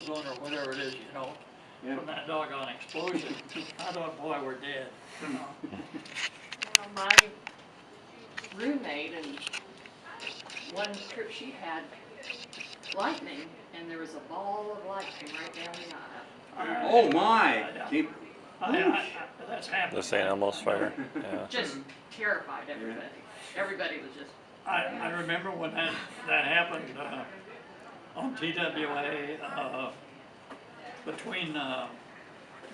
zone or whatever it is, you know, Yeah. from that doggone explosion. I thought, boy, we're dead. You know. Well, my roommate, and one trip she had lightning, and there was a ball of lightning right down the aisle. Oh my! That's happened. The St. Elmo's fire. Yeah. Just terrified everybody. Everybody was just. I remember when that happened on TWA between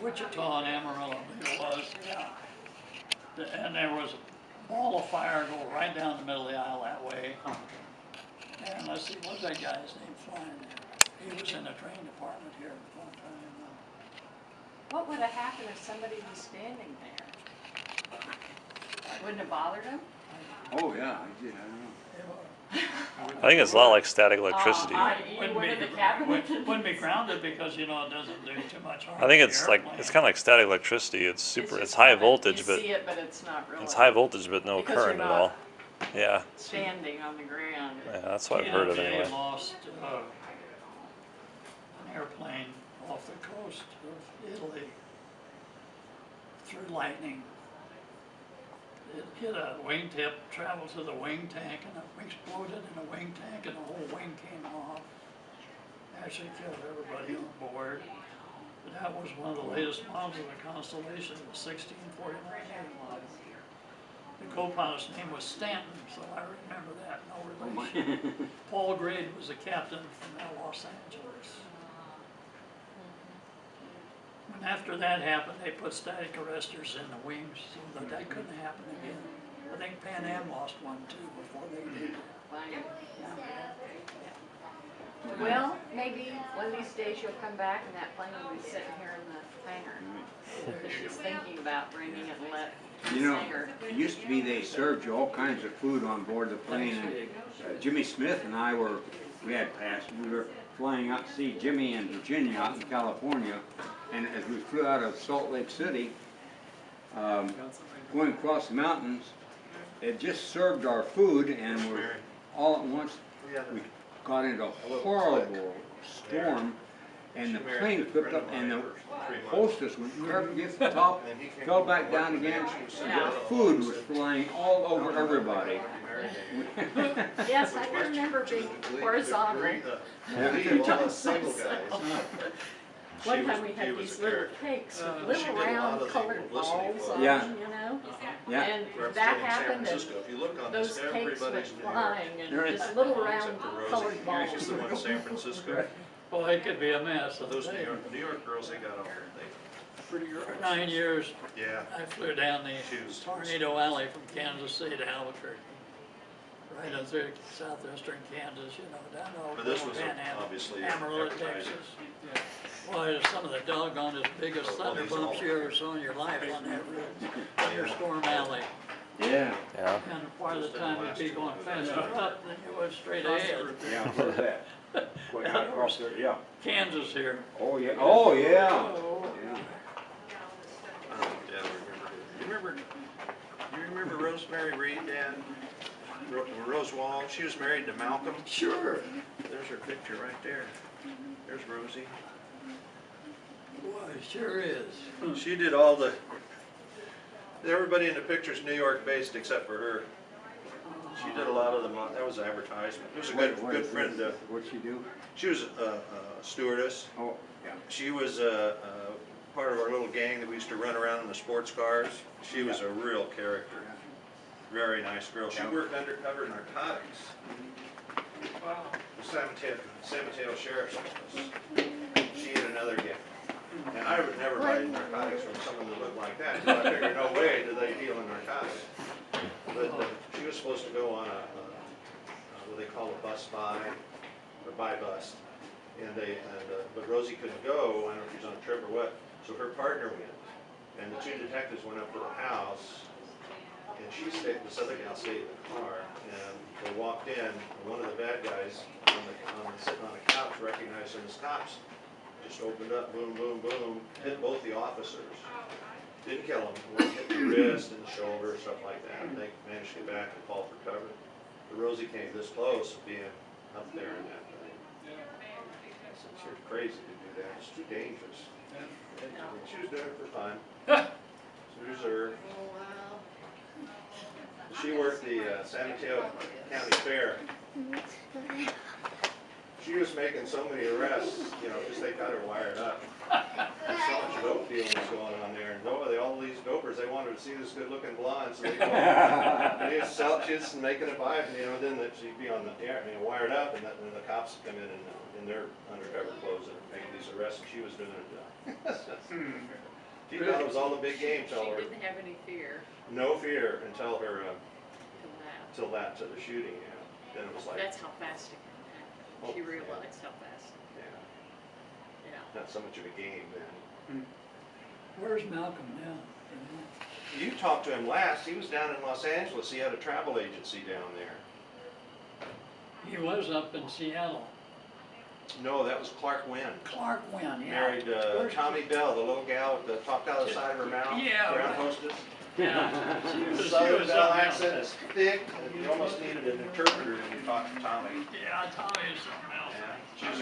Wichita and Amarillo, I believe it was. Yeah. And there was a ball of fire go right down the middle of the aisle that way. And let's see, what's that guy's name flying there? He was in the train department here at one time. What would have happened if somebody was standing there? Wouldn't have bothered them? Oh yeah, I did. I don't know. I think it's a lot like static electricity. Wouldn't be grounded because, you know, it doesn't do too much harm. I think to it's the like airplane. it's kind of like static electricity. It's super. It's just high kinda- voltage, you but see it, but it's not really. it's high voltage, but no Because current you're at not all. Yeah. standing on the ground. Yeah, that's what I've heard of TWA anyway. lost an airplane off the coast of Italy through lightning. It hit a wingtip, traveled to the wing tank, and it exploded in the wing tank, and the whole wing came off. Actually killed everybody on board. But that was one of the latest models of the Constellation, the 1649 model. The co-pilot's name was Stanton, so I remember that, no relation. Paul Grade was the captain from Los Angeles. And after that happened, they put static arresters in the wings so that couldn't happen again. I think Pan Am lost one too before they did. Well, maybe one of these days you'll come back and that plane will be sitting here in the hangar. Because she's thinking about bringing it and let You know, Sanger. it used to be they served you all kinds of food on board the plane. And Jimmy Smith and I we were flying out to see Jimmy in Virginia, out in California. And as we flew out of Salt Lake City, going across the mountains, it just served our food, and we're all at once we got into a horrible storm, and the plane flipped up, and the hostess went careful against the top, fell back down again. The food was flying all over everybody. Yes, I can remember being horizontal. One time we had these little cakes with little round colored balls on them, you know? Yeah. And that happened and those cakes went flying and just little round colored balls. She's the one in San Francisco. Well, it could be a mess. Those New York girls, they got all, For 9 years, yeah. I flew down the Tornado Alley from Kansas City to Albuquerque. Right up through southwestern Kansas, you know, down over But this was Pan Am, obviously Amarillo, advertising. Texas. Well, it's some of the doggonest biggest thunder bumps you ever saw in your life on that thunderstorm alley. Yeah. Yeah. And part of the time you'd be going faster up than you would straight ahead. Yeah, where's that? What, across there? Yeah. Kansas here. Oh yeah. Oh yeah. Yeah. You remember Rosemary Reed, Dan? Rose Wall, she was married to Malcolm. Sure. There's her picture right there. There's Rosie. Boy, it sure is. She did all everybody in the picture's New York based except for her. She did a lot of them. That was an advertisement. It was a good friend. What'd she do? She was a stewardess. Oh, yeah. She was part of our little gang that we used to run around in the sports cars. She was a real character. Very nice girl. She worked undercover narcotics. Wow. The San Mateo Sheriff's Office. She and another gang. And I would never buy narcotics from someone that looked like that. So I figured, no way do they deal in narcotics. But she was supposed to go on what they call a bus buy, or buy bus. But Rosie couldn't go. I don't know if she was on a trip or what. So her partner went. And the two detectives went up to the house. And she stayed, this other gal stayed in the car, and they walked in, and one of the bad guys sitting on the couch recognized them as cops. Just opened up, boom, boom, boom, hit both the officers. Didn't kill them, one hit the wrist and the shoulder, stuff like that. And they managed to get back and call for cover. But Rosie came this close to being up there in that thing. It's crazy to do that, it's too dangerous. And she was doing it for fun. It's reserved. Oh, wow. She worked the San Mateo County Fair. She was making so many arrests, you know, because they got her wired up. There's so much dope dealing was going on there, and all these dopers, they wanted to see this good-looking blonde, so they go, they just sell, she's making it by, you know, then she'd be on the air, you know, wired up, and then the cops would come in their undercover clothes and make these arrests, and she was doing it. She thought it was all the big game till She her, didn't have any fear no fear until her, till that. to the shooting, you know. Then it was like, That's how fast it can happen. She Oh, yeah. realized how fast. yeah, Yeah. not so much of a game then. Where's Malcolm now? You talked to him last, he was down in Los Angeles, he had a travel agency down there. He was up in Seattle. No, that was Clark Wynn. Clark Wynn, yeah. Married Tommy Bell, the little gal with the talked out of the side of her mouth, Yeah, ground right. hostess. Yeah. She Southern was Bell something accent else. is thick, and you almost needed an interpreter when you talked to Tommy. Yeah, Tommy is something else. Yeah. She was